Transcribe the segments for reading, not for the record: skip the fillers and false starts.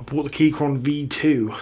bought the Keychron V2.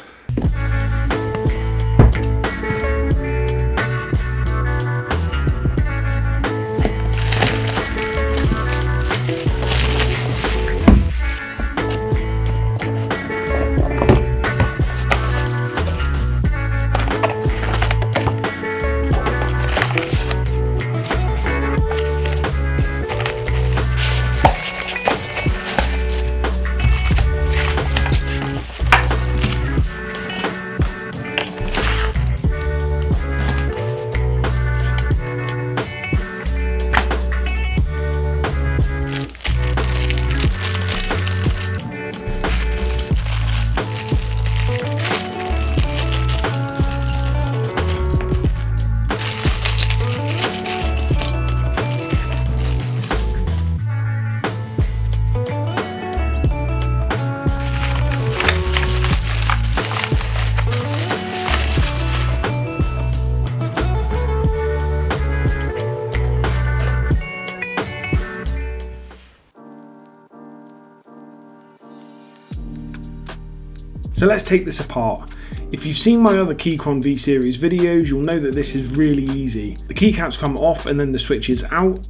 So let's take this apart. If you've seen my other Keychron V series videos, you'll know that this is really easy. The keycaps come off and then the switches out.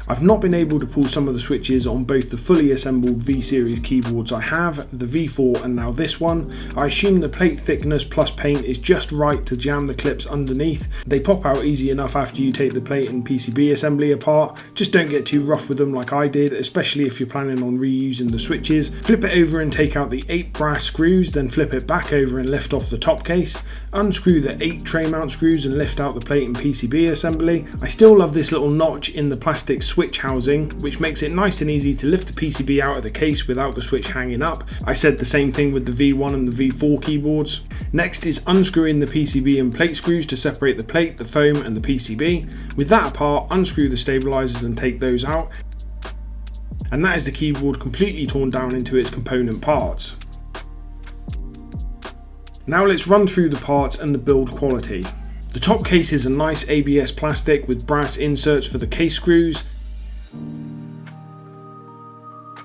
I've not been able to pull some of the switches on both the fully assembled V series keyboards I have, the V4 and now this one. I assume the plate thickness plus paint is just right to jam the clips underneath. They pop out easy enough after you take the plate and PCB assembly apart. Just don't get too rough with them like I did, especially if you're planning on reusing the switches. Flip it over and take out the 8 brass screws, then flip it back over and lift off the top case. Unscrew the 8 tray mount screws and lift out the plate and PCB assembly. I still love this little notch in the plastic switch housing, which makes it nice and easy to lift the PCB out of the case without the switch hanging up. I said the same thing with the V1 and the V4 keyboards. Next is unscrewing the PCB and plate screws to separate the plate, the foam and the PCB. With that apart, unscrew the stabilizers and take those out. And that is the keyboard completely torn down into its component parts. Now let's run through the parts and the build quality. The top case is a nice ABS plastic with brass inserts for the case screws.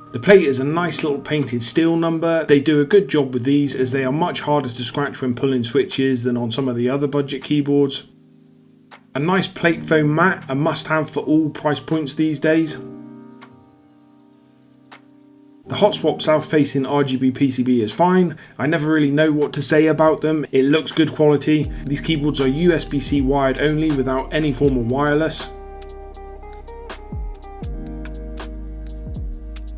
The plate is a nice little painted steel number. They do a good job with these as they are much harder to scratch when pulling switches than on some of the other budget keyboards. A nice plate foam mat, a must have for all price points these days. The Hotswap south facing RGB PCB is fine. I never really know what to say about them. It looks good quality. These keyboards are USB-C wired only without any form of wireless.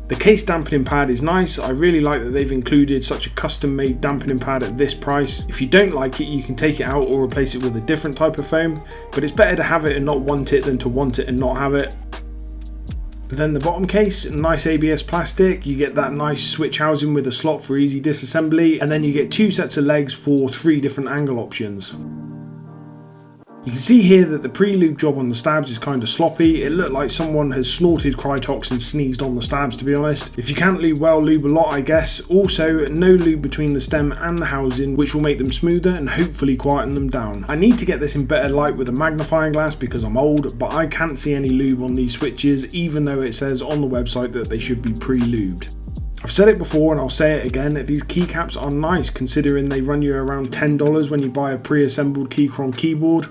The case dampening pad is nice. I really like that they've included such a custom made dampening pad at this price. If you don't like it, you can take it out or replace it with a different type of foam, but it's better to have it and not want it than to want it and not have it. Then the bottom case, nice ABS plastic. You get that nice switch housing with a slot for easy disassembly, and then you get 2 sets of legs for 3 different angle options. You can see here that the pre-lube job on the stabs is kind of sloppy. It looked like someone has snorted Krytox and sneezed on the stabs, to be honest. If you can't lube well, lube a lot, I guess. Also, no lube between the stem and the housing, which will make them smoother and hopefully quieten them down. I need to get this in better light with a magnifying glass because I'm old, but I can't see any lube on these switches, even though it says on the website that they should be pre-lubed. I've said it before and I'll say it again, these keycaps are nice considering they run you around $10 when you buy a pre-assembled Keychron keyboard.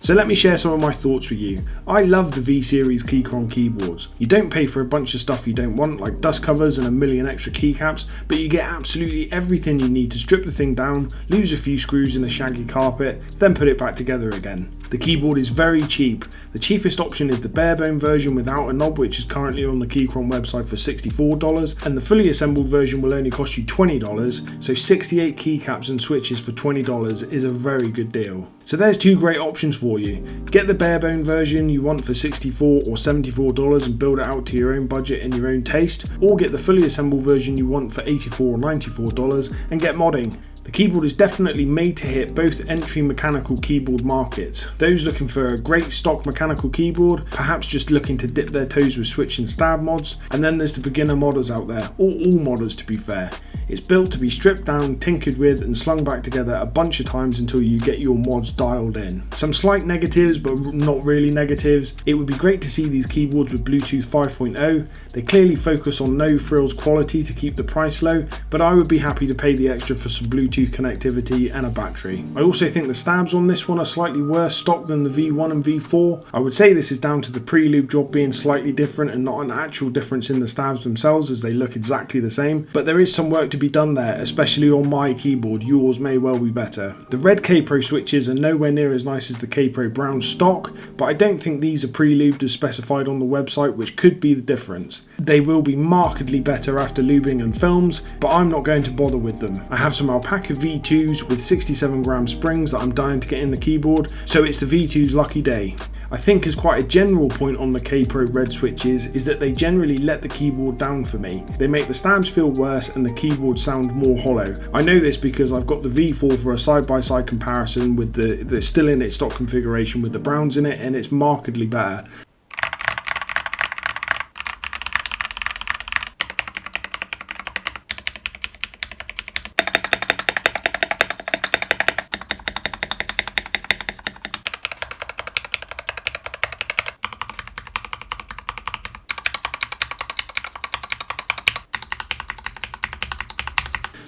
So let me share some of my thoughts with you. I love the V-Series Keychron keyboards. You don't pay for a bunch of stuff you don't want, like dust covers and a million extra keycaps, but you get absolutely everything you need to strip the thing down, lose a few screws in a shaggy carpet, then put it back together again. The keyboard is very cheap. The cheapest option is the barebone version without a knob, which is currently on the Keychron website for $64, and the fully assembled version will only cost you $20, so 68 keycaps and switches for $20 is a very good deal. So there's two great options for you. Get the barebone version you want for $64 or $74 and build it out to your own budget and your own taste, or get the fully assembled version you want for $84 or $94 and get modding. The keyboard is definitely made to hit both entry mechanical keyboard markets. Those looking for a great stock mechanical keyboard, perhaps just looking to dip their toes with switch and stab mods, and then there's the beginner modders out there, or all modders to be fair. It's built to be stripped down, tinkered with and slung back together a bunch of times until you get your mods dialed in. Some slight negatives, but not really negatives. It would be great to see these keyboards with Bluetooth 5.0. They clearly focus on no frills quality to keep the price low, but I would be happy to pay the extra for some Bluetooth connectivity and a battery. I also think the stabs on this one are slightly worse stock than the V1 and V4. I would say this is down to the pre-lube job being slightly different and not an actual difference in the stabs themselves, as they look exactly the same, but there is some work to be done there, especially on my keyboard. Yours may well be better. The red K-Pro switches are nowhere near as nice as the K-Pro brown stock, but I don't think these are pre-lubed as specified on the website, which could be the difference. They will be markedly better after lubing and films, but I'm not going to bother with them. I have some alpaca V2s with 67 gram springs that I'm dying to get in the keyboard, so it's the V2's lucky day. I think as quite a general point on the K-Pro red switches is that they generally let the keyboard down for me. They make the stabs feel worse and the keyboard sound more hollow. I know this because I've got the V4 for a side-by-side comparison with the still in its stock configuration with the browns in it, and it's markedly better.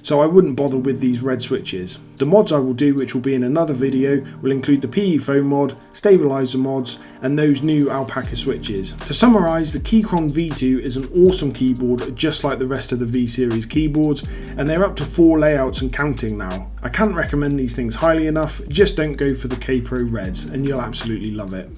So I wouldn't bother with these red switches. The mods I will do, which will be in another video, will include the PE foam mod, stabilizer mods, and those new alpaca switches. To summarise, the Keychron V2 is an awesome keyboard just like the rest of the V-Series keyboards, and they're up to 4 layouts and counting now. I can't recommend these things highly enough, just don't go for the K-Pro Reds and you'll absolutely love it.